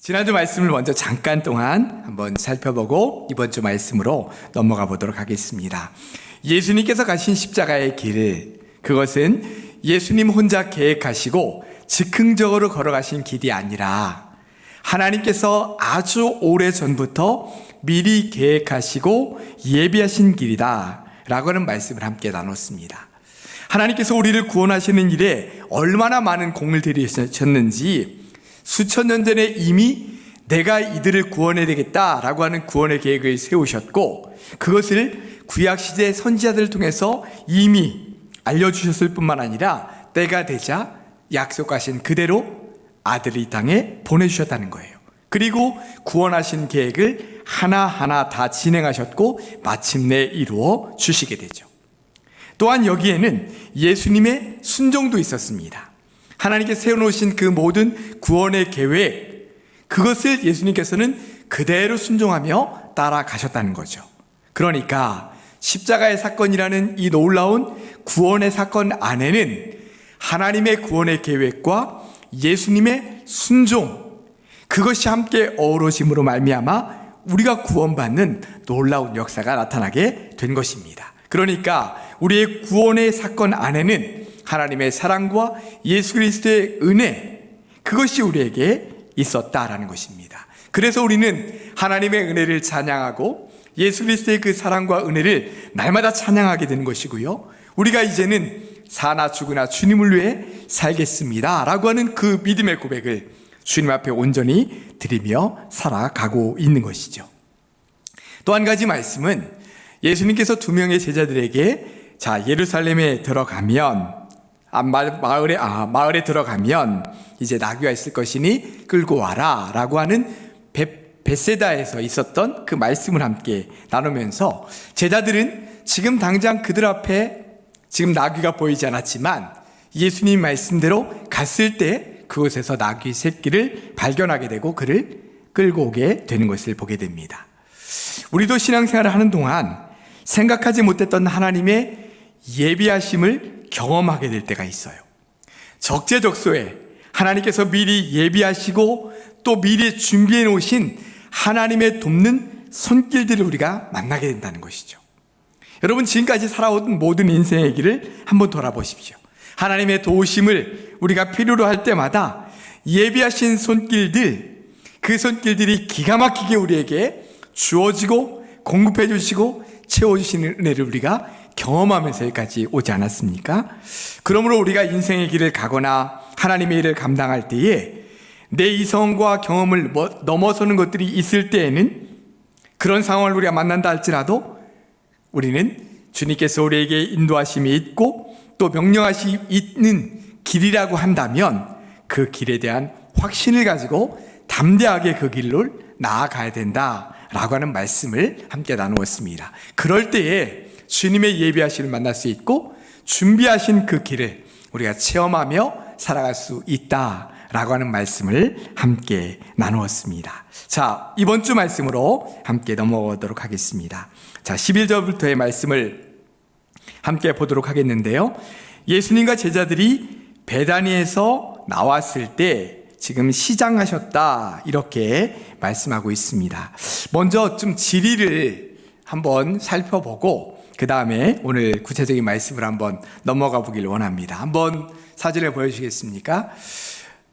지난주 말씀을 먼저 잠깐 동안 한번 살펴보고 이번 주 말씀으로 넘어가 보도록 하겠습니다. 예수님께서 가신 십자가의 길, 그것은 예수님 혼자 계획하시고 즉흥적으로 걸어가신 길이 아니라 하나님께서 아주 오래전부터 미리 계획하시고 예비하신 길이다 라고 하는 말씀을 함께 나눴습니다. 하나님께서 우리를 구원하시는 일에 얼마나 많은 공을 들이셨는지 수천 년 전에 이미 내가 이들을 구원해야 되겠다라고 하는 구원의 계획을 세우셨고, 그것을 구약시대 선지자들을 통해서 이미 알려주셨을 뿐만 아니라 때가 되자 약속하신 그대로 아들을 이 땅에 보내주셨다는 거예요. 그리고 구원하신 계획을 하나하나 다 진행하셨고 마침내 이루어 주시게 되죠. 또한 여기에는 예수님의 순종도 있었습니다. 하나님께서 세워놓으신 그 모든 구원의 계획, 그것을 예수님께서는 그대로 순종하며 따라가셨다는 거죠. 그러니까 십자가의 사건이라는 이 놀라운 구원의 사건 안에는 하나님의 구원의 계획과 예수님의 순종, 그것이 함께 어우러짐으로 말미암아 우리가 구원받는 놀라운 역사가 나타나게 된 것입니다. 그러니까 우리의 구원의 사건 안에는 하나님의 사랑과 예수 그리스도의 은혜, 그것이 우리에게 있었다라는 것입니다. 그래서 우리는 하나님의 은혜를 찬양하고 예수 그리스도의 그 사랑과 은혜를 날마다 찬양하게 되는 것이고요, 우리가 이제는 사나 죽으나 주님을 위해 살겠습니다 라고 하는 그 믿음의 고백을 주님 앞에 온전히 드리며 살아가고 있는 것이죠. 또 한 가지 말씀은 예수님께서 두 명의 제자들에게 예루살렘에 들어가면 마을에 들어가면 이제 나귀가 있을 것이니 끌고 와라 라고 하는 벳세다에서 있었던 그 말씀을 함께 나누면서, 제자들은 지금 당장 그들 앞에 지금 나귀가 보이지 않았지만 예수님 말씀대로 갔을 때 그곳에서 나귀 새끼를 발견하게 되고 그를 끌고 오게 되는 것을 보게 됩니다. 우리도 신앙생활을 하는 동안 생각하지 못했던 하나님의 예비하심을 경험하게 될 때가 있어요. 적재적소에 하나님께서 미리 예비하시고 또 미리 준비해 놓으신 하나님의 돕는 손길들을 우리가 만나게 된다는 것이죠. 여러분, 지금까지 살아온 모든 인생의 길을 한번 돌아보십시오. 하나님의 도우심을 우리가 필요로 할 때마다 예비하신 손길들, 그 손길들이 기가 막히게 우리에게 주어지고 공급해 주시고 채워주시는 은혜를 우리가 경험하면서 여기까지 오지 않았습니까? 그러므로 우리가 인생의 길을 가거나 하나님의 일을 감당할 때에 내 이성과 경험을 넘어서는 것들이 있을 때에는, 그런 상황을 우리가 만난다 할지라도 우리는 주님께서 우리에게 인도하심이 있고 또 명령하심이 있는 길이라고 한다면 그 길에 대한 확신을 가지고 담대하게 그 길로 나아가야 된다라고 하는 말씀을 함께 나누었습니다. 그럴 때에 주님의 예비하심을 만날 수 있고 준비하신 그 길을 우리가 체험하며 살아갈 수 있다라고 하는 말씀을 함께 나누었습니다. 이번 주 말씀으로 함께 넘어가도록 하겠습니다. 11절부터의 말씀을 함께 보도록 하겠는데요, 예수님과 제자들이 베다니에서 나왔을 때 지금 시장하셨다 이렇게 말씀하고 있습니다. 먼저 좀 지리를 한번 살펴보고 그 다음에 오늘 구체적인 말씀을 한번 넘어가 보길 원합니다. 한번 사진을 보여주시겠습니까?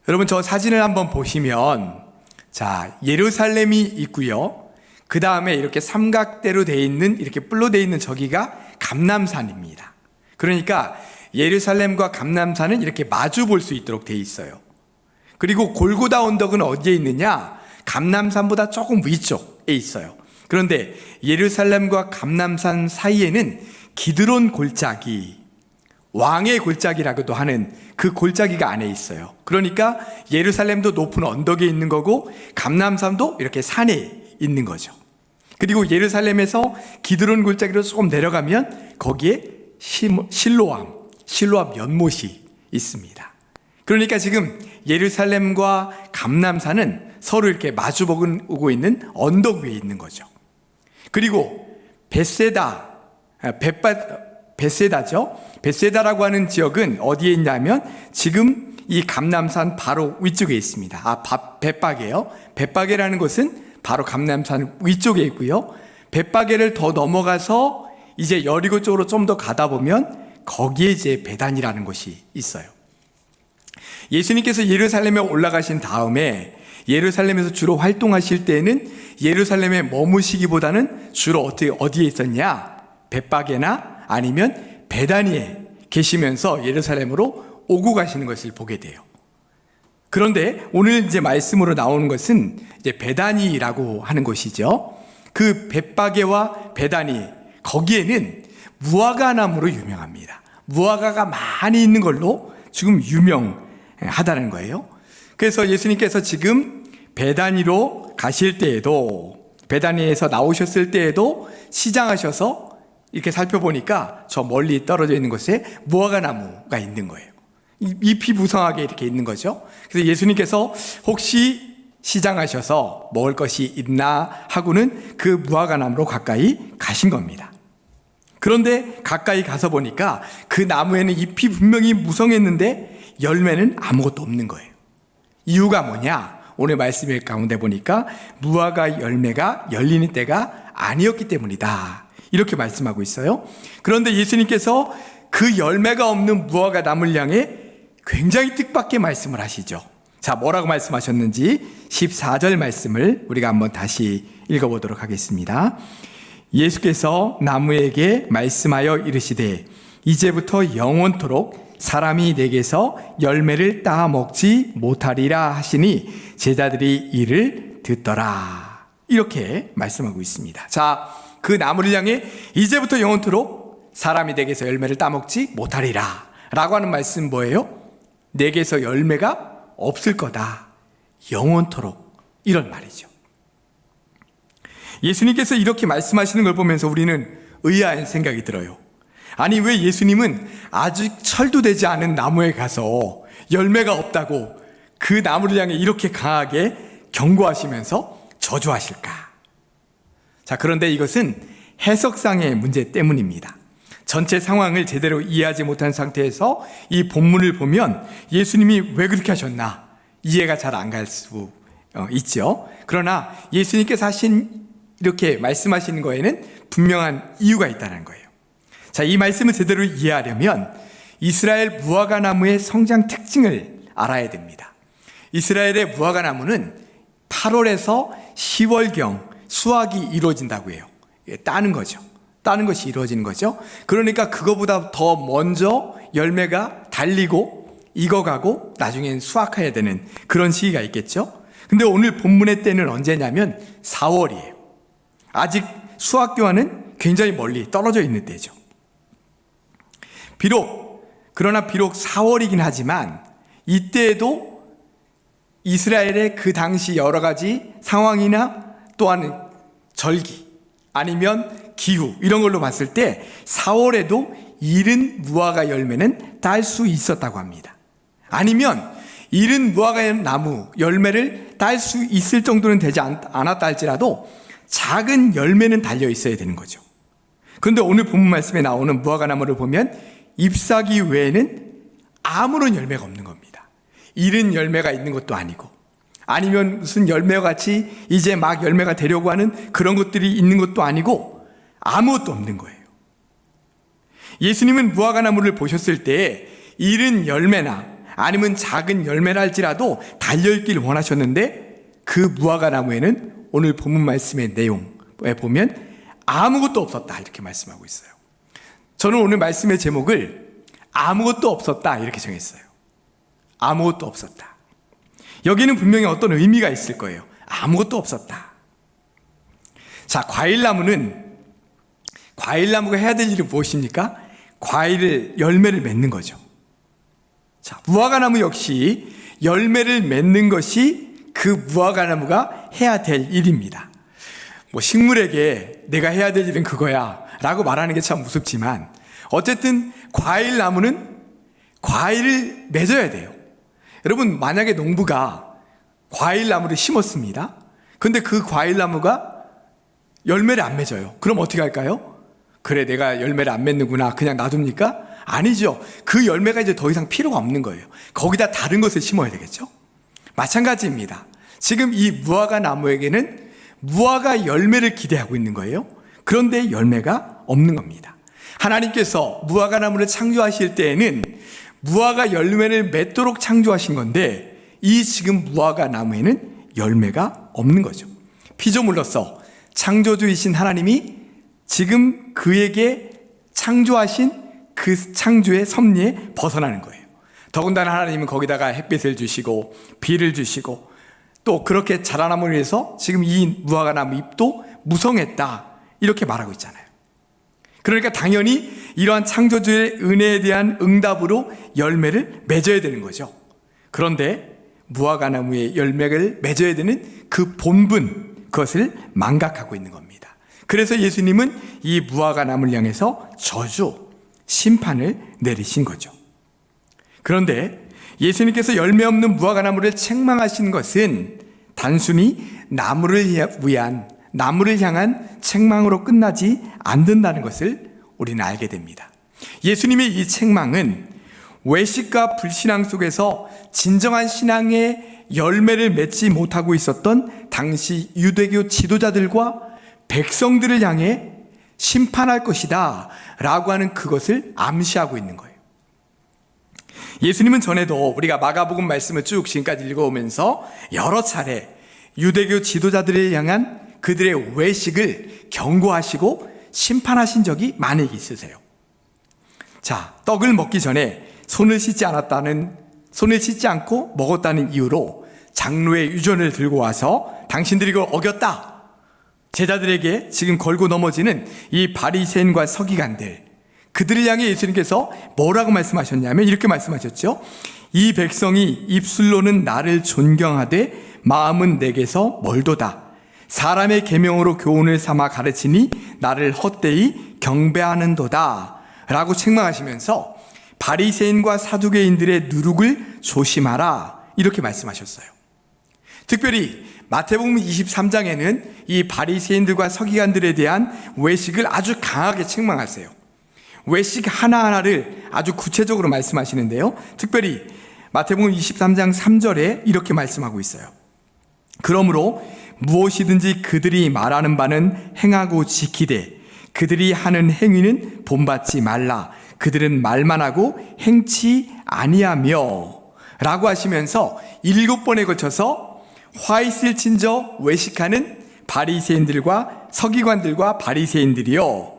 여러분, 저 사진을 한번 보시면 예루살렘이 있고요, 그 다음에 이렇게 삼각대로 되어 있는, 이렇게 뿔로 되어 있는 저기가 감람산입니다. 그러니까 예루살렘과 감람산은 이렇게 마주 볼 수 있도록 되어 있어요. 그리고 골고다 언덕은 어디에 있느냐? 감람산보다 조금 위쪽에 있어요. 그런데 예루살렘과 감람산 사이에는 기드론 골짜기, 왕의 골짜기라고도 하는 그 골짜기가 안에 있어요. 그러니까 예루살렘도 높은 언덕에 있는 거고 감람산도 이렇게 산에 있는 거죠. 그리고 예루살렘에서 기드론 골짜기로 조금 내려가면 거기에 실로암 연못이 있습니다. 그러니까 지금 예루살렘과 감람산은 서로 이렇게 마주보고 있는 언덕 위에 있는 거죠. 그리고 벳세다죠. 벳세다라고 하는 지역은 어디에 있냐면 지금 이 감람산 바로 위쪽에 있습니다. 벳바게요. 벳바게라는 곳은 바로 감람산 위쪽에 있고요. 벳바게를 더 넘어가서 이제 여리고 쪽으로 좀 더 가다 보면 거기에 이제 베단이라는 곳이 있어요. 예수님께서 예루살렘에 올라가신 다음에 예루살렘에서 주로 활동하실 때에는 예루살렘에 머무시기보다는 주로 어디에 있었냐? 벳바게나 아니면 베다니에 계시면서 예루살렘으로 오고 가시는 것을 보게 돼요. 그런데 오늘 이제 말씀으로 나오는 것은 이제 베다니라고 하는 곳이죠. 그 벳바게와 베다니, 거기에는 무화과 나무로 유명합니다. 무화과가 많이 있는 걸로 지금 유명하다는 거예요. 그래서 예수님께서 지금 베다니로 가실 때에도, 베다니에서 나오셨을 때에도 시장하셔서 이렇게 살펴보니까 저 멀리 떨어져 있는 곳에 무화과 나무가 있는 거예요. 잎이 무성하게 이렇게 있는 거죠. 그래서 예수님께서 혹시 시장하셔서 먹을 것이 있나 하고는 그 무화과 나무로 가까이 가신 겁니다. 그런데 가까이 가서 보니까 그 나무에는 잎이 분명히 무성했는데 열매는 아무것도 없는 거예요. 이유가 뭐냐? 오늘 말씀 가운데 보니까 무화과 열매가 열리는 때가 아니었기 때문이다, 이렇게 말씀하고 있어요. 그런데 예수님께서 그 열매가 없는 무화과 나무를 향해 굉장히 뜻밖의 말씀을 하시죠. 자, 뭐라고 말씀하셨는지 14절 말씀을 우리가 한번 다시 읽어보도록 하겠습니다. 예수께서 나무에게 말씀하여 이르시되 이제부터 영원토록 사람이 내게서 열매를 따 먹지 못하리라 하시니 제자들이 이를 듣더라, 이렇게 말씀하고 있습니다. 자, 그 나무를 향해 이제부터 영원토록 사람이 내게서 열매를 따 먹지 못하리라 라고 하는 말씀 뭐예요? 내게서 열매가 없을 거다, 영원토록, 이런 말이죠. 예수님께서 이렇게 말씀하시는 걸 보면서 우리는 의아한 생각이 들어요. 아니, 왜 예수님은 아직 철도되지 않은 나무에 가서 열매가 없다고 그 나무를 향해 이렇게 강하게 경고하시면서 저주하실까? 자, 그런데 이것은 해석상의 문제 때문입니다. 전체 상황을 제대로 이해하지 못한 상태에서 이 본문을 보면 예수님이 왜 그렇게 하셨나 이해가 잘 안 갈 수 있죠. 그러나 예수님께서 이렇게 말씀하시는 거에는 분명한 이유가 있다는 거예요. 자, 이 말씀을 제대로 이해하려면 이스라엘 무화과 나무의 성장 특징을 알아야 됩니다. 이스라엘의 무화과 나무는 8월에서 10월경 수확이 이루어진다고 해요. 따는 거죠. 따는 것이 이루어지는 거죠. 그러니까 그거보다 더 먼저 열매가 달리고 익어가고 나중엔 수확해야 되는 그런 시기가 있겠죠. 근데 오늘 본문의 때는 언제냐면 4월이에요. 아직 수확교와는 굉장히 멀리 떨어져 있는 때죠. 그러나 비록 4월이긴 하지만 이때에도 이스라엘의 그 당시 여러 가지 상황이나 또한 절기 아니면 기후 이런 걸로 봤을 때 4월에도 이른 무화과 열매는 딸 수 있었다고 합니다. 아니면 이른 무화과 나무 열매를 딸 수 있을 정도는 되지 않았다 할지라도 작은 열매는 달려 있어야 되는 거죠. 그런데 오늘 본문 말씀에 나오는 무화과 나무를 보면 잎사귀 외에는 아무런 열매가 없는 겁니다. 이른 열매가 있는 것도 아니고 아니면 무슨 열매와 같이 이제 막 열매가 되려고 하는 그런 것들이 있는 것도 아니고 아무것도 없는 거예요. 예수님은 무화과 나무를 보셨을 때 이른 열매나 아니면 작은 열매라 할지라도 달려있기를 원하셨는데 그 무화과 나무에는 오늘 본문 말씀의 내용에 보면 아무것도 없었다, 이렇게 말씀하고 있어요. 저는 오늘 말씀의 제목을 아무것도 없었다 이렇게 정했어요. 아무것도 없었다. 여기는 분명히 어떤 의미가 있을 거예요. 아무것도 없었다. 자, 과일나무가 해야 될 일은 무엇입니까? 열매를 맺는 거죠. 자, 무화과나무 역시 열매를 맺는 것이 그 무화과나무가 해야 될 일입니다. 식물에게 내가 해야 될 일은 그거야 라고 말하는 게 참 무섭지만 어쨌든 과일나무는 과일을 맺어야 돼요. 여러분, 만약에 농부가 과일나무를 심었습니다. 근데 그 과일나무가 열매를 안 맺어요. 그럼 어떻게 할까요? 그래, 내가 열매를 안 맺는구나, 그냥 놔둡니까? 아니죠. 그 열매가 이제 더 이상 필요가 없는 거예요. 거기다 다른 것을 심어야 되겠죠. 마찬가지입니다. 지금 이 무화과 나무에게는 무화과 열매를 기대하고 있는 거예요. 그런데 열매가 없는 겁니다. 하나님께서 무화과 나무를 창조하실 때에는 무화과 열매를 맺도록 창조하신 건데, 이 지금 무화과 나무에는 열매가 없는 거죠. 피조물로서 창조주이신 하나님이 지금 그에게 창조하신 그 창조의 섭리에 벗어나는 거예요. 더군다나 하나님은 거기다가 햇빛을 주시고 비를 주시고 또 그렇게 자라남을 위해서 지금 이 무화과 나무 잎도 무성했다, 이렇게 말하고 있잖아요. 그러니까 당연히 이러한 창조주의 은혜에 대한 응답으로 열매를 맺어야 되는 거죠. 그런데 무화과 나무의 열매를 맺어야 되는 그 본분, 그것을 망각하고 있는 겁니다. 그래서 예수님은 이 무화과 나무를 향해서 저주, 심판을 내리신 거죠. 그런데 예수님께서 열매 없는 무화과 나무를 책망하신 것은 단순히 나무를 향한 책망으로 끝나지 않는다는 것을 우리는 알게 됩니다. 예수님의 이 책망은 외식과 불신앙 속에서 진정한 신앙의 열매를 맺지 못하고 있었던 당시 유대교 지도자들과 백성들을 향해 심판할 것이다 라고 하는 그것을 암시하고 있는 거예요. 예수님은 전에도 우리가 마가복음 말씀을 쭉 지금까지 읽어오면서 여러 차례 유대교 지도자들을 향한 그들의 외식을 경고하시고 심판하신 적이 많이 있으세요. 자, 떡을 먹기 전에 손을 씻지 않고 먹었다는 이유로 장로의 유전을 들고 와서 당신들이 이걸 어겼다, 제자들에게 지금 걸고 넘어지는 이 바리새인과 서기관들, 그들을 향해 예수님께서 뭐라고 말씀하셨냐면 이렇게 말씀하셨죠. 이 백성이 입술로는 나를 존경하되 마음은 내게서 멀도다. 사람의 계명으로 교훈을 삼아 가르치니 나를 헛되이 경배하는도다 라고 책망하시면서 바리새인과 사두개인들의 누룩을 조심하라, 이렇게 말씀하셨어요. 특별히 마태복음 23장에는 이 바리새인들과 서기관들에 대한 외식을 아주 강하게 책망하세요. 외식 하나하나를 아주 구체적으로 말씀하시는데요, 특별히 마태복음 23장 3절에 이렇게 말씀하고 있어요. 그러므로 무엇이든지 그들이 말하는 바는 행하고 지키되 그들이 하는 행위는 본받지 말라. 그들은 말만 하고 행치 아니하며 라고 하시면서 7번에 거쳐서 화 있을진저 외식하는 바리새인들과 서기관들과 바리새인들이요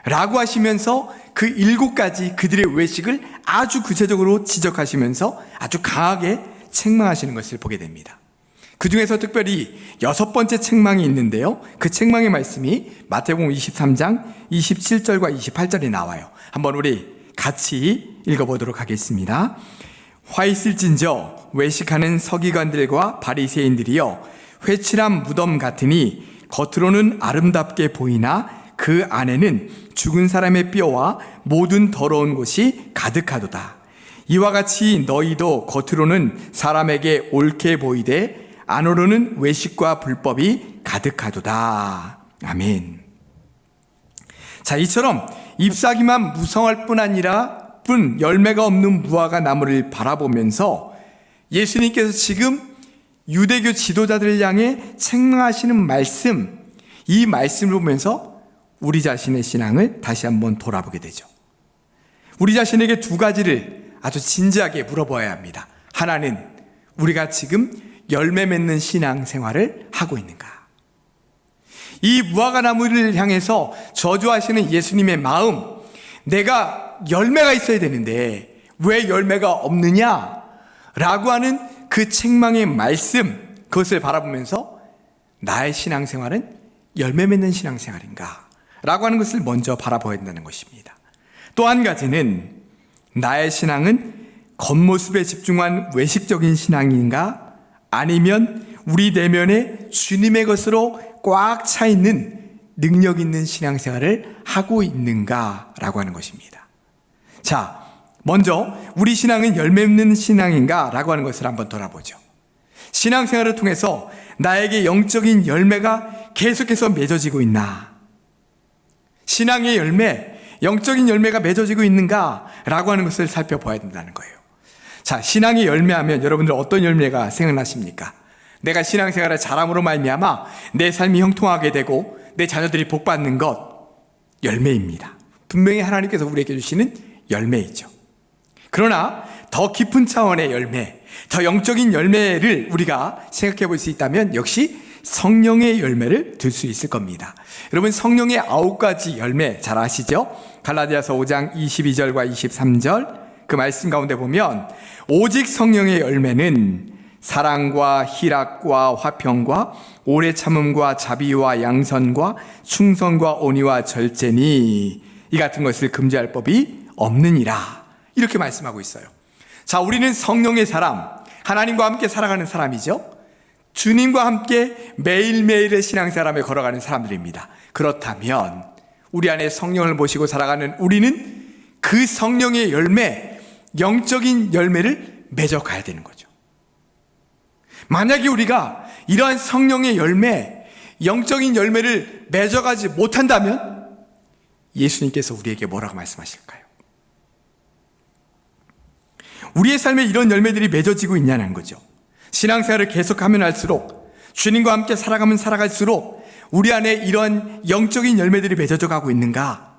라고 하시면서 그 7가지 그들의 외식을 아주 구체적으로 지적하시면서 아주 강하게 책망하시는 것을 보게 됩니다. 그 중에서 특별히 6번째 책망이 있는데요, 그 책망의 말씀이 마태복음 23장 27절과 28절에 나와요. 한번 우리 같이 읽어보도록 하겠습니다. 화 있을진저 외식하는 서기관들과 바리새인들이여, 회칠한 무덤 같으니 겉으로는 아름답게 보이나 그 안에는 죽은 사람의 뼈와 모든 더러운 것이 가득하도다. 이와 같이 너희도 겉으로는 사람에게 옳게 보이되 안으로는 외식과 불법이 가득하도다. 아멘. 자, 이처럼 잎사귀만 무성할 뿐 아니라 열매가 없는 무화과 나무를 바라보면서 예수님께서 지금 유대교 지도자들을 향해 책망하시는 말씀, 이 말씀을 보면서 우리 자신의 신앙을 다시 한번 돌아보게 되죠. 우리 자신에게 2가지를 아주 진지하게 물어봐야 합니다. 하나는 우리가 지금 열매 맺는 신앙 생활을 하고 있는가? 이 무화과 나무를 향해서 저주하시는 예수님의 마음, 내가 열매가 있어야 되는데 왜 열매가 없느냐? 라고 하는 그 책망의 말씀, 그것을 바라보면서 나의 신앙생활은 열매 맺는 신앙생활인가? 라고 하는 것을 먼저 바라봐야 된다는 것입니다. 또 한 가지는 나의 신앙은 겉모습에 집중한 외식적인 신앙인가? 아니면 우리 내면에 주님의 것으로 꽉 차 있는 능력 있는 신앙생활을 하고 있는가라고 하는 것입니다. 자, 먼저 우리 신앙은 열매 맺는 신앙인가? 라고 하는 것을 한번 돌아보죠. 신앙생활을 통해서 나에게 영적인 열매가 계속해서 맺어지고 있나? 신앙의 열매, 영적인 열매가 맺어지고 있는가라고 하는 것을 살펴봐야 된다는 거예요. 자, 신앙의 열매하면 여러분들 어떤 열매가 생각나십니까? 내가 신앙생활을 잘함으로 말미암아 내 삶이 형통하게 되고 내 자녀들이 복받는 것, 열매입니다. 분명히 하나님께서 우리에게 주시는 열매이죠. 그러나 더 깊은 차원의 열매, 더 영적인 열매를 우리가 생각해 볼 수 있다면 역시 성령의 열매를 들 수 있을 겁니다. 여러분, 성령의 9가지 열매 잘 아시죠? 갈라디아서 5장 22절과 23절 그 말씀 가운데 보면 오직 성령의 열매는 사랑과 희락과 화평과 오래 참음과 자비와 양선과 충성과 온유와 절제니 이 같은 것을 금지할 법이 없느니라, 이렇게 말씀하고 있어요. 자, 우리는 성령의 사람, 하나님과 함께 살아가는 사람이죠. 주님과 함께 매일매일의 신앙생활에 걸어가는 사람들입니다. 그렇다면 우리 안에 성령을 모시고 살아가는 우리는 그 성령의 열매, 영적인 열매를 맺어가야 되는 거죠. 만약에 우리가 이러한 성령의 열매, 영적인 열매를 맺어가지 못한다면 예수님께서 우리에게 뭐라고 말씀하실까요? 우리의 삶에 이런 열매들이 맺어지고 있냐는 거죠. 신앙생활을 계속하면 할수록, 주님과 함께 살아가면 살아갈수록 우리 안에 이런 영적인 열매들이 맺어져 가고 있는가?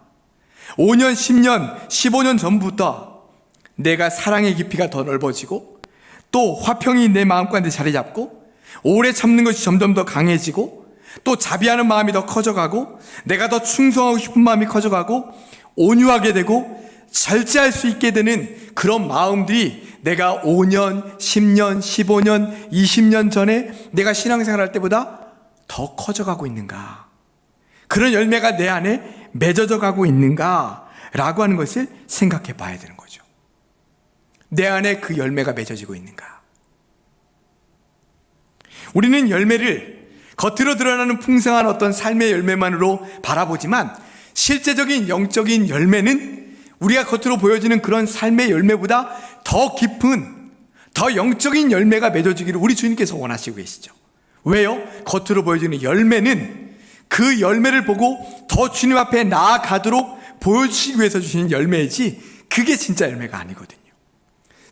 5년, 10년, 15년 전부터 내가 사랑의 깊이가 더 넓어지고 또 화평이 내 마음 가운데 자리 잡고 오래 참는 것이 점점 더 강해지고 또 자비하는 마음이 더 커져가고 내가 더 충성하고 싶은 마음이 커져가고 온유하게 되고 절제할 수 있게 되는 그런 마음들이 내가 5년, 10년, 15년, 20년 전에 내가 신앙생활 할 때보다 더 커져가고 있는가? 그런 열매가 내 안에 맺어져 가고 있는가? 라고 하는 것을 생각해 봐야 되는 거죠. 내 안에 그 열매가 맺어지고 있는가? 우리는 열매를 겉으로 드러나는 풍성한 어떤 삶의 열매만으로 바라보지만 실제적인 영적인 열매는 우리가 겉으로 보여지는 그런 삶의 열매보다 더 깊은, 더 영적인 열매가 맺어지기를 우리 주님께서 원하시고 계시죠. 왜요? 겉으로 보여지는 열매는 그 열매를 보고 더 주님 앞에 나아가도록 보여주시기 위해서 주시는 열매이지 그게 진짜 열매가 아니거든요.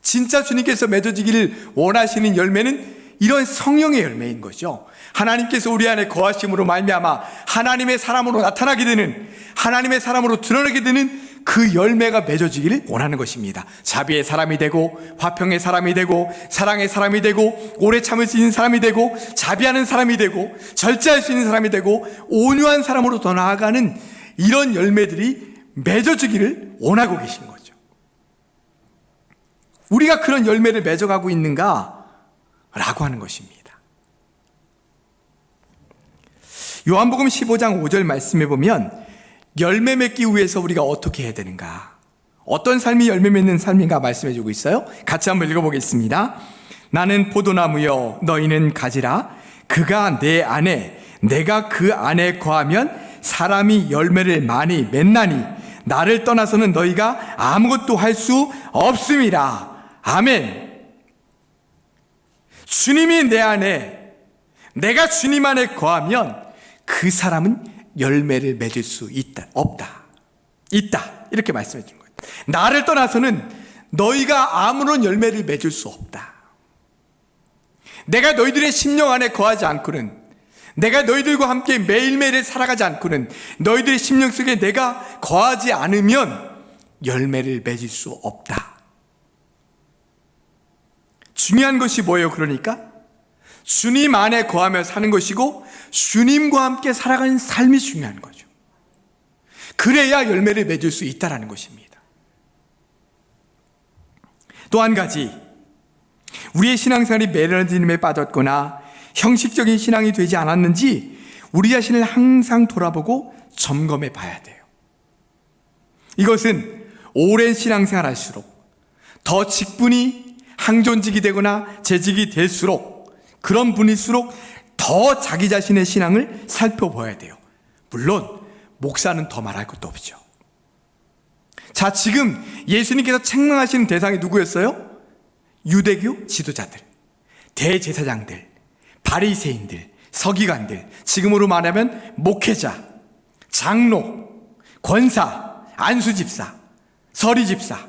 진짜 주님께서 맺어지기를 원하시는 열매는 이런 성령의 열매인 거죠. 하나님께서 우리 안에 거하심으로 말미암아 하나님의 사람으로 나타나게 되는, 하나님의 사람으로 드러나게 되는 그 열매가 맺어지기를 원하는 것입니다. 자비의 사람이 되고 화평의 사람이 되고 사랑의 사람이 되고 오래 참을 수 있는 사람이 되고 자비하는 사람이 되고 절제할 수 있는 사람이 되고 온유한 사람으로 더 나아가는 이런 열매들이 맺어지기를 원하고 계신 거죠. 우리가 그런 열매를 맺어가고 있는가? 라고 하는 것입니다. 요한복음 15장 5절 말씀해 보면 열매 맺기 위해서 우리가 어떻게 해야 되는가? 어떤 삶이 열매 맺는 삶인가 말씀해 주고 있어요. 같이 한번 읽어보겠습니다. 나는 포도나무여 너희는 가지라. 그가 내 안에 내가 그 안에 거하면 사람이 열매를 많이 맺나니 나를 떠나서는 너희가 아무것도 할 수 없음이라. 아멘. 주님이 내 안에, 내가 주님 안에 거하면 그 사람은 열매를 맺을 수 있다, 없다, 있다, 이렇게 말씀해 주는 거예요. 나를 떠나서는 너희가 아무런 열매를 맺을 수 없다. 내가 너희들의 심령 안에 거하지 않고는, 내가 너희들과 함께 매일매일 살아가지 않고는, 너희들의 심령 속에 내가 거하지 않으면 열매를 맺을 수 없다. 중요한 것이 뭐예요? 그러니까 주님 안에 거하며 사는 것이고 주님과 함께 살아가는 삶이 중요한 거죠. 그래야 열매를 맺을 수 있다는 것입니다. 또 한 가지, 우리의 신앙생활이 매너리즘에 빠졌거나 형식적인 신앙이 되지 않았는지 우리 자신을 항상 돌아보고 점검해 봐야 돼요. 이것은 오랜 신앙생활 할수록 더 직분이 항존직이 되거나 재직이 될수록, 그런 분일수록 더 자기 자신의 신앙을 살펴봐야 돼요. 물론 목사는 더 말할 것도 없죠. 자, 지금 예수님께서 책망하시는 대상이 누구였어요? 유대교 지도자들, 대제사장들, 바리새인들, 서기관들, 지금으로 말하면 목회자, 장로, 권사, 안수 집사, 서리 집사,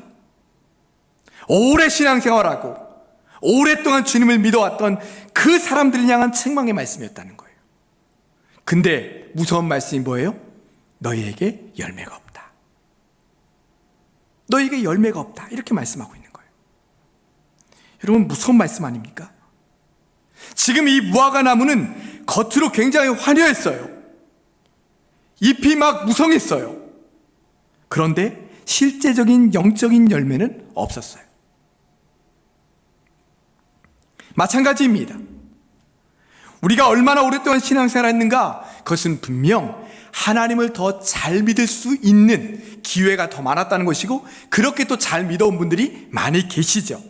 오래 신앙생활하고 오랫동안 주님을 믿어왔던 그 사람들을 향한 책망의 말씀이었다는 거예요. 근데 무서운 말씀이 뭐예요? 너희에게 열매가 없다. 너희에게 열매가 없다. 이렇게 말씀하고 있는 거예요. 여러분, 무서운 말씀 아닙니까? 지금 이 무화과 나무는 겉으로 굉장히 화려했어요. 잎이 막 무성했어요. 그런데 실제적인 영적인 열매는 없었어요. 마찬가지입니다. 우리가 얼마나 오랫동안 신앙생활을 했는가, 그것은 분명 하나님을 더 잘 믿을 수 있는 기회가 더 많았다는 것이고, 그렇게 또 잘 믿어온 분들이 많이 계시죠.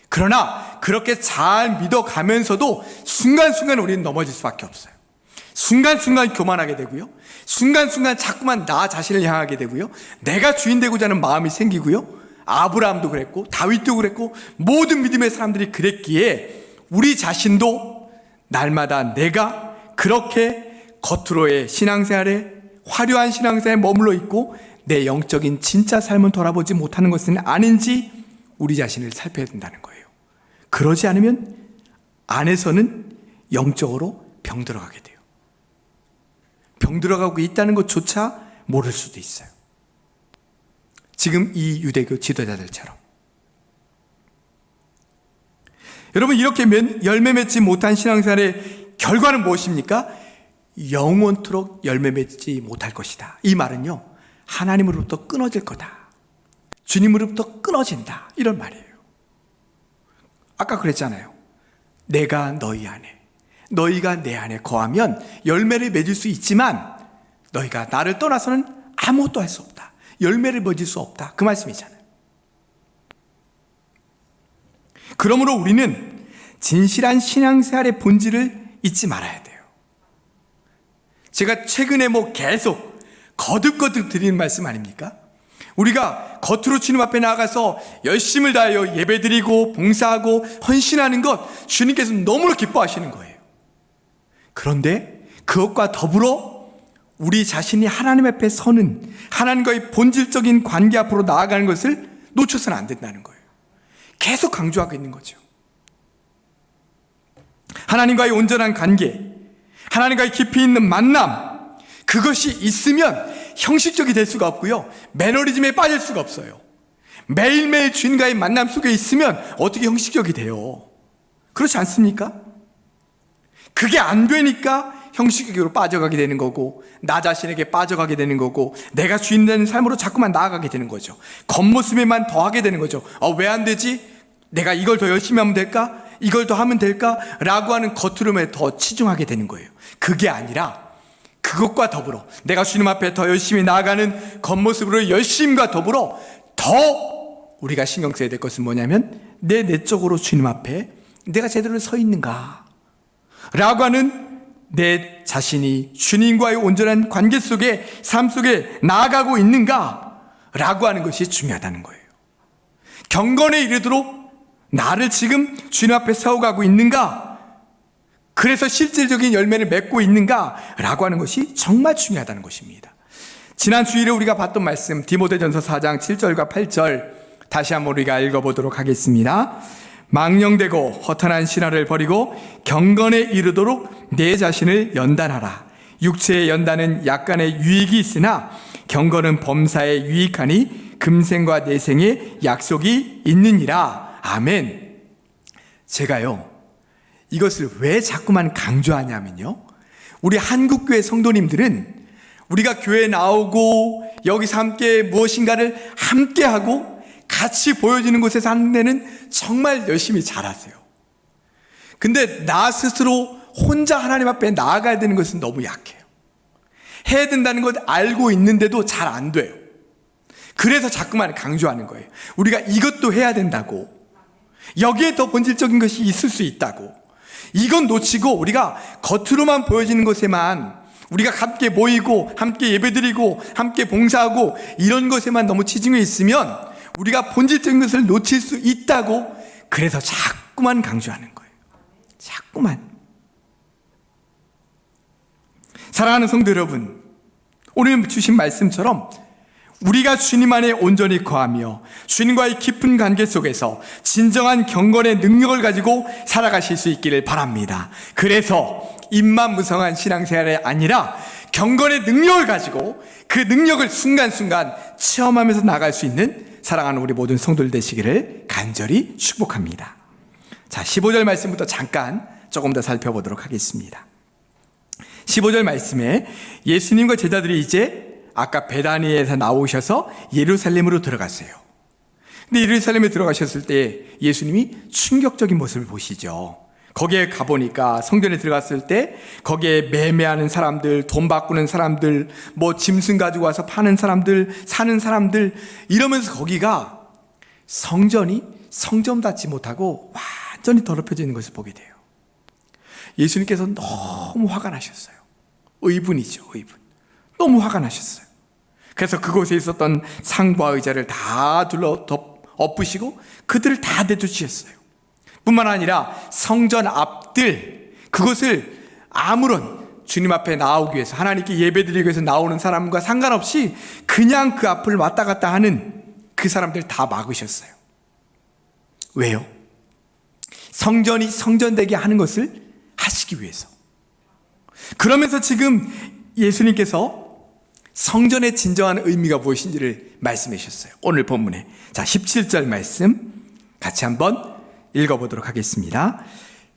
그러나 그렇게 잘 믿어가면서도 순간순간 우리는 넘어질 수밖에 없어요. 순간순간 교만하게 되고요, 순간순간 자꾸만 나 자신을 향하게 되고요, 내가 주인 되고자 하는 마음이 생기고요, 아브라함도 그랬고 다윗도 그랬고 모든 믿음의 사람들이 그랬기에 우리 자신도 날마다 내가 그렇게 겉으로의 신앙생활에, 화려한 신앙생활에 머물러 있고 내 영적인 진짜 삶을 돌아보지 못하는 것은 아닌지 우리 자신을 살펴야 된다는 거예요. 그러지 않으면 안에서는 영적으로 병들어가게 돼요. 병들어가고 있다는 것조차 모를 수도 있어요. 지금 이 유대교 지도자들처럼. 여러분, 이렇게 열매 맺지 못한 신앙생활의 결과는 무엇입니까? 영원토록 열매 맺지 못할 것이다. 이 말은요, 하나님으로부터 끊어질 거다, 주님으로부터 끊어진다, 이런 말이에요. 아까 그랬잖아요. 내가 너희 안에, 너희가 내 안에 거하면 열매를 맺을 수 있지만 너희가 나를 떠나서는 아무것도 할 수 없다, 열매를 맺을 수 없다, 그 말씀이잖아요. 그러므로 우리는 진실한 신앙생활의 본질을 잊지 말아야 돼요. 제가 최근에 계속 거듭거듭 드리는 말씀 아닙니까? 우리가 겉으로 주님 앞에 나아가서 열심을 다하여 예배드리고 봉사하고 헌신하는 것, 주님께서 너무나 기뻐하시는 거예요. 그런데 그것과 더불어 우리 자신이 하나님 앞에 서는, 하나님과의 본질적인 관계 앞으로 나아가는 것을 놓쳐서는 안 된다는 거예요. 계속 강조하고 있는 거죠. 하나님과의 온전한 관계, 하나님과의 깊이 있는 만남, 그것이 있으면 형식적이 될 수가 없고요, 매너리즘에 빠질 수가 없어요. 매일매일 주님과의 만남 속에 있으면 어떻게 형식적이 돼요? 그렇지 않습니까? 그게 안 되니까 형식적으로 빠져가게 되는 거고, 나 자신에게 빠져가게 되는 거고, 내가 주인 되는 삶으로 자꾸만 나아가게 되는 거죠. 겉모습에만 더하게 되는 거죠. 왜 안 되지? 내가 이걸 더 열심히 하면 될까? 이걸 더 하면 될까? 라고 하는 겉으로만 더 치중하게 되는 거예요. 그게 아니라 그것과 더불어 내가 주님 앞에 더 열심히 나아가는 겉모습으로 열심과 더불어 더 우리가 신경 써야 될 것은 뭐냐면, 내 내적으로 주님 앞에 내가 제대로 서 있는가 라고 하는, 내 자신이 주님과의 온전한 관계 속에, 삶 속에 나아가고 있는가 라고 하는 것이 중요하다는 거예요. 경건에 이르도록 나를 지금 주님 앞에 세워가고 있는가, 그래서 실질적인 열매를 맺고 있는가 라고 하는 것이 정말 중요하다는 것입니다. 지난 주일에 우리가 봤던 말씀, 디모데전서 4장 7절과 8절 다시 한번 우리가 읽어보도록 하겠습니다. 망령되고 허탄한 신화를 버리고 경건에 이르도록 내 자신을 연단하라. 육체의 연단은 약간의 유익이 있으나 경건은 범사에 유익하니 금생과 내생에 약속이 있느니라. 아멘. 제가요, 이것을 왜 자꾸만 강조하냐면요, 우리 한국교회 성도님들은 우리가 교회에 나오고 여기서 함께 무엇인가를 함께하고 같이 보여지는 곳에서 하는 데는 정말 열심히 잘하세요. 근데 나 스스로 혼자 하나님 앞에 나아가야 되는 것은 너무 약해요. 해야 된다는 것 알고 있는데도 잘 안 돼요. 그래서 자꾸만 강조하는 거예요. 우리가 이것도 해야 된다고, 여기에 더 본질적인 것이 있을 수 있다고. 이건 놓치고 우리가 겉으로만 보여지는 것에만, 우리가 함께 모이고 함께 예배드리고 함께 봉사하고 이런 것에만 너무 치중해 있으면 우리가 본질적인 것을 놓칠 수 있다고, 그래서 자꾸만 강조하는 거예요. 자꾸만. 사랑하는 성도 여러분, 오늘 주신 말씀처럼 우리가 주님 안에 온전히 거하며 주님과의 깊은 관계 속에서 진정한 경건의 능력을 가지고 살아가실 수 있기를 바랍니다. 그래서 입만 무성한 신앙생활이 아니라 경건의 능력을 가지고 그 능력을 순간순간 체험하면서 나갈 수 있는 사랑하는 우리 모든 성도들 되시기를 간절히 축복합니다. 자, 15절 말씀부터 잠깐 조금 더 살펴보도록 하겠습니다. 15절 말씀에 예수님과 제자들이 이제 아까 베다니에서 나오셔서 예루살렘으로 들어갔어요. 근데 예루살렘에 들어가셨을 때 예수님이 충격적인 모습을 보시죠. 거기에 가보니까 성전에 들어갔을 때 거기에 매매하는 사람들, 돈 바꾸는 사람들, 뭐 짐승 가지고 와서 파는 사람들, 사는 사람들, 이러면서 거기가 성전이 성전답지 못하고 완전히 더럽혀져 있는 것을 보게 돼요. 예수님께서 너무 화가 나셨어요. 의분이죠, 의분. 너무 화가 나셨어요. 그래서 그곳에 있었던 상과 의자를 다 엎으시고 그들을 다 내쫓으셨어요. 뿐만 아니라 성전 앞들, 그것을 아무런 주님 앞에 나오기 위해서, 하나님께 예배드리기 위해서 나오는 사람과 상관없이 그냥 그 앞을 왔다 갔다 하는 그 사람들 다 막으셨어요. 왜요? 성전이 성전되게 하는 것을 하시기 위해서. 그러면서 지금 예수님께서 성전의 진정한 의미가 무엇인지를 말씀해 주셨어요. 오늘 본문에. 자, 17절 말씀 같이 한번 읽어보도록 하겠습니다.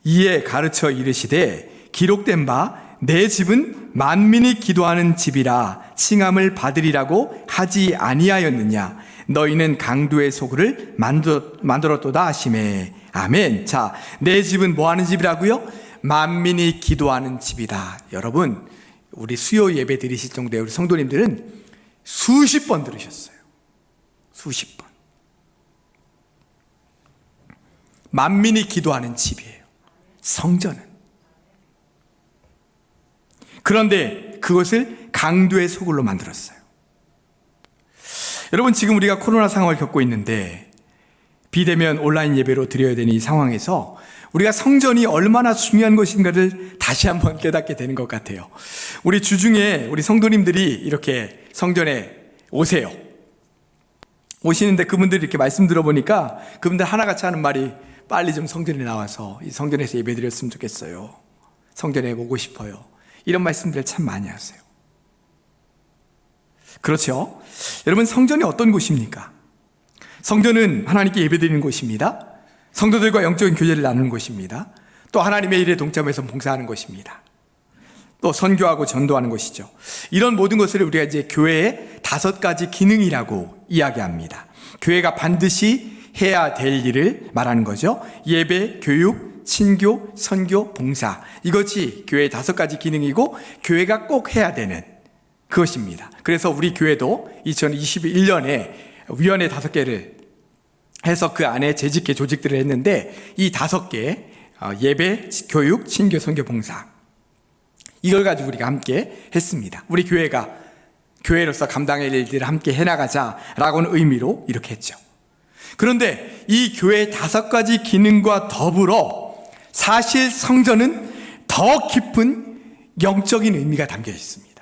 이에 가르쳐 이르시되 기록된 바 내 집은 만민이 기도하는 집이라 칭함을 받으리라고 하지 아니하였느냐. 너희는 강도의 소굴을 만들었도다 하시매. 아멘. 자, 내 집은 뭐 하는 집이라고요? 만민이 기도하는 집이다. 여러분, 우리 수요 예배 드리실 정도의 우리 성도님들은 수십 번 들으셨어요. 수십 번. 만민이 기도하는 집이에요. 성전은. 그런데 그것을 강도의 소굴로 만들었어요. 여러분, 지금 우리가 코로나 상황을 겪고 있는데 비대면 온라인 예배로 드려야 되는 이 상황에서 우리가 성전이 얼마나 중요한 것인가를 다시 한번 깨닫게 되는 것 같아요. 우리 주중에 우리 성도님들이 이렇게 성전에 오세요. 오시는데 그분들이 이렇게 말씀 들어보니까 그분들 하나같이 하는 말이 빨리 좀 성전에 나와서 이 성전에서 예배 드렸으면 좋겠어요. 성전에 오고 싶어요. 이런 말씀들을 참 많이 하세요. 그렇죠? 여러분, 성전이 어떤 곳입니까? 성전은 하나님께 예배드리는 곳입니다. 성도들과 영적인 교제를 나누는 곳입니다. 또 하나님의 일에 동참해서 봉사하는 곳입니다. 또 선교하고 전도하는 것이죠. 이런 모든 것을 우리가 이제 교회의 5가지 기능이라고 이야기합니다. 교회가 반드시 해야 될 일을 말하는 거죠. 예배, 교육, 친교, 선교, 봉사. 이것이 교회의 5가지 기능이고 교회가 꼭 해야 되는 그것입니다. 그래서 우리 교회도 2021년에 위원회 5개를 해서 그 안에 재직계 조직들을 했는데 이 5개, 예배, 교육, 친교, 선교, 봉사, 이걸 가지고 우리가 함께 했습니다. 우리 교회가 교회로서 감당할 일들을 함께 해나가자라고는 의미로 이렇게 했죠. 그런데 이 교회의 5가지 기능과 더불어 사실 성전은 더 깊은 영적인 의미가 담겨 있습니다.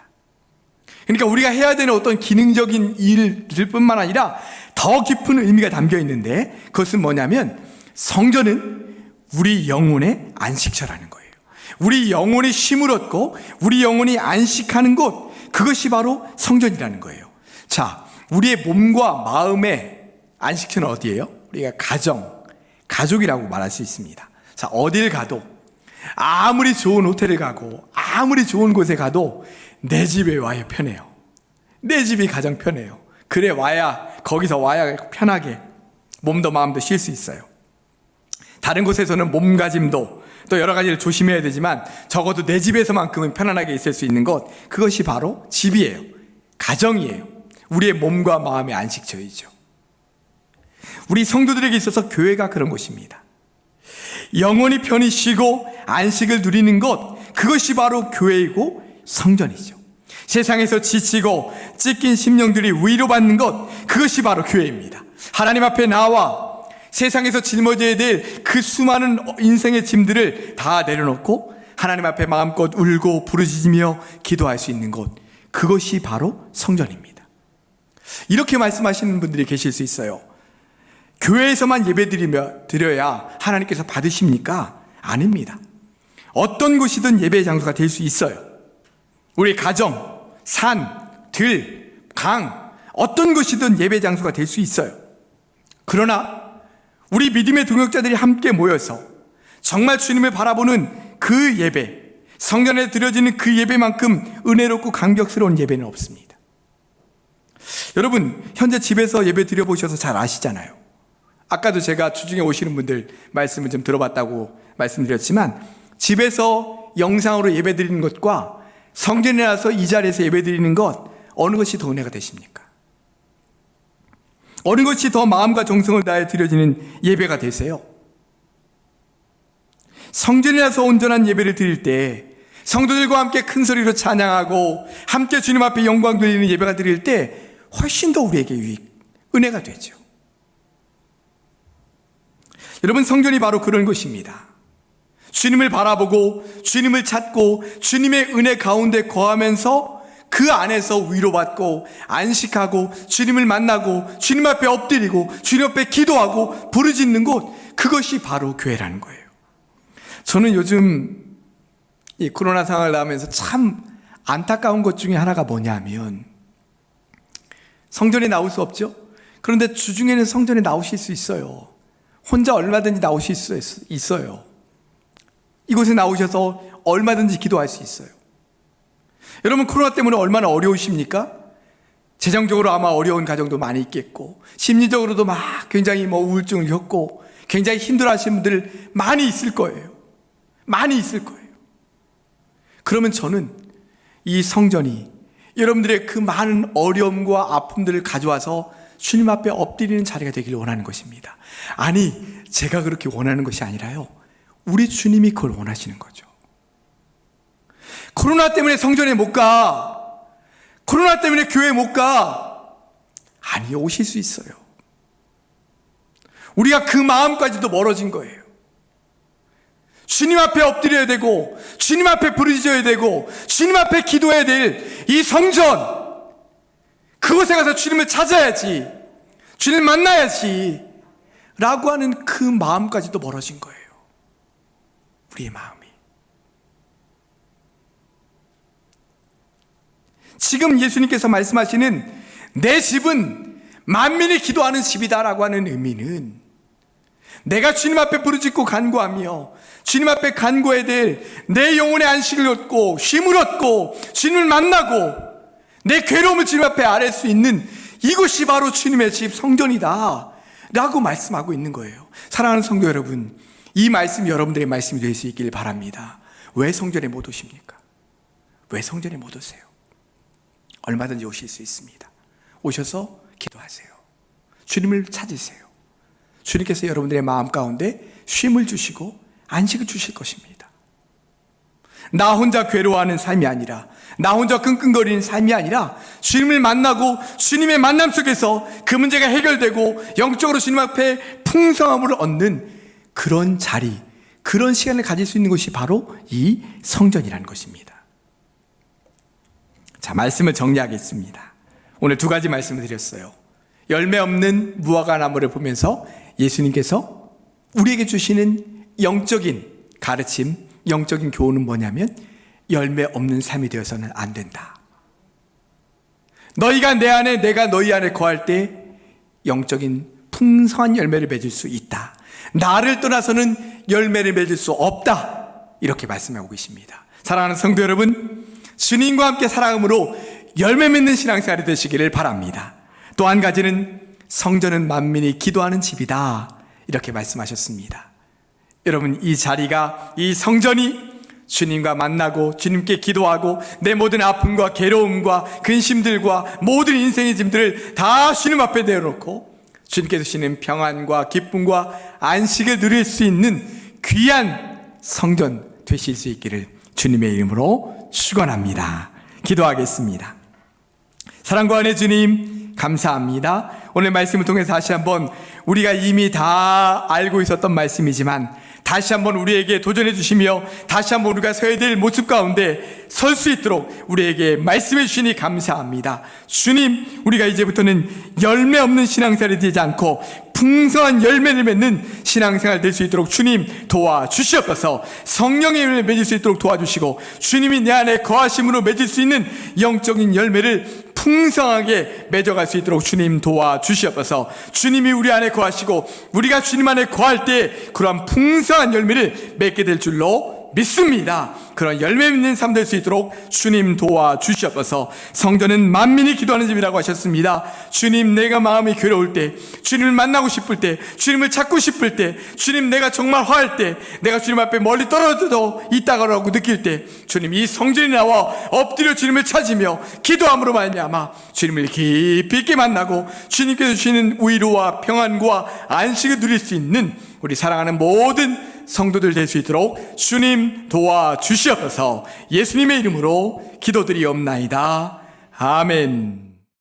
그러니까 우리가 해야 되는 어떤 기능적인 일들 뿐만 아니라 더 깊은 의미가 담겨 있는데 그것은 뭐냐면 성전은 우리 영혼의 안식처라는 거예요. 우리 영혼이 쉼을 얻고 우리 영혼이 안식하는 곳, 그것이 바로 성전이라는 거예요. 자, 우리의 몸과 마음의 안식처는 어디예요? 우리가 가족이라고 말할 수 있습니다. 자, 어딜 가도 아무리 좋은 호텔을 가고 아무리 좋은 곳에 가도 내 집에 와야 편해요. 내 집이 가장 편해요. 그래 와야, 거기서 와야 편하게 몸도 마음도 쉴 수 있어요. 다른 곳에서는 몸가짐도 또 여러 가지를 조심해야 되지만 적어도 내 집에서만큼은 편안하게 있을 수 있는 것, 그것이 바로 집이에요. 가정이에요. 우리의 몸과 마음의 안식처이죠. 우리 성도들에게 있어서 교회가 그런 곳입니다. 영혼이 편히 쉬고 안식을 누리는 것, 그것이 바로 교회이고 성전이죠. 세상에서 지치고 찢긴 심령들이 위로받는 것, 그것이 바로 교회입니다. 하나님 앞에 나와 세상에서 짊어져야 될 그 수많은 인생의 짐들을 다 내려놓고 하나님 앞에 마음껏 울고 부르짖으며 기도할 수 있는 곳, 그것이 바로 성전입니다. 이렇게 말씀하시는 분들이 계실 수 있어요. 교회에서만 드려야 하나님께서 받으십니까? 아닙니다. 어떤 곳이든 예배의 장소가 될 수 있어요. 우리 가정, 산, 들, 강, 어떤 곳이든 예배의 장소가 될 수 있어요. 그러나 우리 믿음의 동역자들이 함께 모여서 정말 주님을 바라보는 그 예배, 성전에 드려지는 그 예배만큼 은혜롭고 감격스러운 예배는 없습니다. 여러분, 현재 집에서 예배 드려보셔서 잘 아시잖아요. 아까도 제가 주중에 오시는 분들 말씀을 좀 들어봤다고 말씀드렸지만, 집에서 영상으로 예배 드리는 것과 성전에 나서 이 자리에서 예배 드리는 것, 어느 것이 더 은혜가 되십니까? 어느 것이 더 마음과 정성을 다해 드려지는 예배가 되세요? 성전에 나서 온전한 예배를 드릴 때, 성도들과 함께 큰 소리로 찬양하고 함께 주님 앞에 영광 돌리는 예배가 드릴 때 훨씬 더 우리에게 은혜가 되죠. 여러분, 성전이 바로 그런 것입니다. 주님을 바라보고 주님을 찾고 주님의 은혜 가운데 거하면서 그 안에서 위로받고 안식하고 주님을 만나고 주님 앞에 엎드리고 주님 앞에 기도하고 부르짖는 곳, 그것이 바로 교회라는 거예요. 저는 요즘 이 코로나 상황을 나오면서 참 안타까운 것 중에 하나가 뭐냐면, 성전에 나올 수 없죠. 그런데 주중에는 성전에 나오실 수 있어요. 혼자 얼마든지 나오실 수 있어요. 이곳에 나오셔서 얼마든지 기도할 수 있어요. 여러분, 코로나 때문에 얼마나 어려우십니까? 재정적으로 아마 어려운 가정도 많이 있겠고, 심리적으로도 막 굉장히 우울증을 겪고 굉장히 힘들어하시는 분들 많이 있을 거예요. 많이 있을 거예요. 그러면 저는 이 성전이 여러분들의 그 많은 어려움과 아픔들을 가져와서 주님 앞에 엎드리는 자리가 되기를 원하는 것입니다. 아니, 제가 그렇게 원하는 것이 아니라요, 우리 주님이 그걸 원하시는 거죠. 코로나 때문에 성전에 못 가, 코로나 때문에 교회에 못 가. 아니, 오실 수 있어요. 우리가 그 마음까지도 멀어진 거예요. 주님 앞에 엎드려야 되고 주님 앞에 부르짖어야 되고 주님 앞에 기도해야 될 이 성전, 그곳에 가서 주님을 찾아야지, 주님을 만나야지 라고 하는 그 마음까지도 멀어진 거예요. 우리의 마음이. 지금 예수님께서 말씀하시는 내 집은 만민이 기도하는 집이다라고 하는 의미는, 내가 주님 앞에 부르짖고 간구하며 주님 앞에 간구해야 될 내 영혼의 안식을 얻고 쉼을 얻고 주님을 만나고 내 괴로움을 주님 앞에 아뢰 수 있는 이곳이 바로 주님의 집 성전이다 라고 말씀하고 있는 거예요. 사랑하는 성도 여러분, 이 말씀이 여러분들의 말씀이 될 수 있기를 바랍니다. 왜 성전에 못 오십니까? 왜 성전에 못 오세요? 얼마든지 오실 수 있습니다. 오셔서 기도하세요. 주님을 찾으세요. 주님께서 여러분들의 마음 가운데 쉼을 주시고 안식을 주실 것입니다. 나 혼자 괴로워하는 삶이 아니라, 나 혼자 끙끙거리는 삶이 아니라 주님을 만나고 주님의 만남 속에서 그 문제가 해결되고 영적으로 주님 앞에 풍성함을 얻는 그런 자리, 그런 시간을 가질 수 있는 것이 바로 이 성전이라는 것입니다. 자, 말씀을 정리하겠습니다. 오늘 두 가지 말씀을 드렸어요. 열매 없는 무화과 나무를 보면서 예수님께서 우리에게 주시는 영적인 가르침, 영적인 교훈은 뭐냐면, 열매 없는 삶이 되어서는 안 된다. 너희가 내 안에, 내가 너희 안에 거할 때 영적인 풍성한 열매를 맺을 수 있다. 나를 떠나서는 열매를 맺을 수 없다. 이렇게 말씀하고 계십니다. 사랑하는 성도 여러분, 주님과 함께 살아감으로 열매 맺는 신앙생활이 되시기를 바랍니다. 또 한 가지는 성전은 만민이 기도하는 집이다, 이렇게 말씀하셨습니다. 여러분, 이 자리가, 이 성전이 주님과 만나고 주님께 기도하고 내 모든 아픔과 괴로움과 근심들과 모든 인생의 짐들을 다 주님 앞에 내어놓고 주님께서 주시는 평안과 기쁨과 안식을 누릴 수 있는 귀한 성전 되실 수 있기를 주님의 이름으로 축원합니다. 기도하겠습니다. 사랑과 은혜 주님, 감사합니다. 오늘 말씀을 통해서 다시 한번 우리가 이미 다 알고 있었던 말씀이지만 다시 한번 우리에게 도전해 주시며 다시 한번 우리가 서야 될 모습 가운데 설 수 있도록 우리에게 말씀해 주시니 감사합니다. 주님, 우리가 이제부터는 열매 없는 신앙생활이 되지 않고 풍성한 열매를 맺는 신앙생활 될 수 있도록 주님 도와주시옵소서. 성령의 열매를 맺을 수 있도록 도와주시고 주님이 내 안에 거하심으로 맺을 수 있는 영적인 열매를 풍성하게 맺어갈 수 있도록 주님 도와주시옵소서. 주님이 우리 안에 거하시고 우리가 주님 안에 거할 때 그러한 풍성한 열매를 맺게 될 줄로 믿습니다. 그런 열매 있는 삶 될 수 있도록 주님 도와주시옵소서. 성전은 만민이 기도하는 집이라고 하셨습니다. 주님, 내가 마음이 괴로울 때, 주님을 만나고 싶을 때, 주님을 찾고 싶을 때, 주님 내가 정말 화할 때, 내가 주님 앞에 멀리 떨어져도 있다가라고 느낄 때 주님 이 성전에 나와 엎드려 주님을 찾으며 기도함으로 말미암아 주님을 깊이 있게 만나고 주님께서 주시는 위로와 평안과 안식을 누릴 수 있는 우리 사랑하는 모든 성도들 될 수 있도록 주님 도와주시옵소서. 예수님의 이름으로 기도드리옵나이다. 아멘.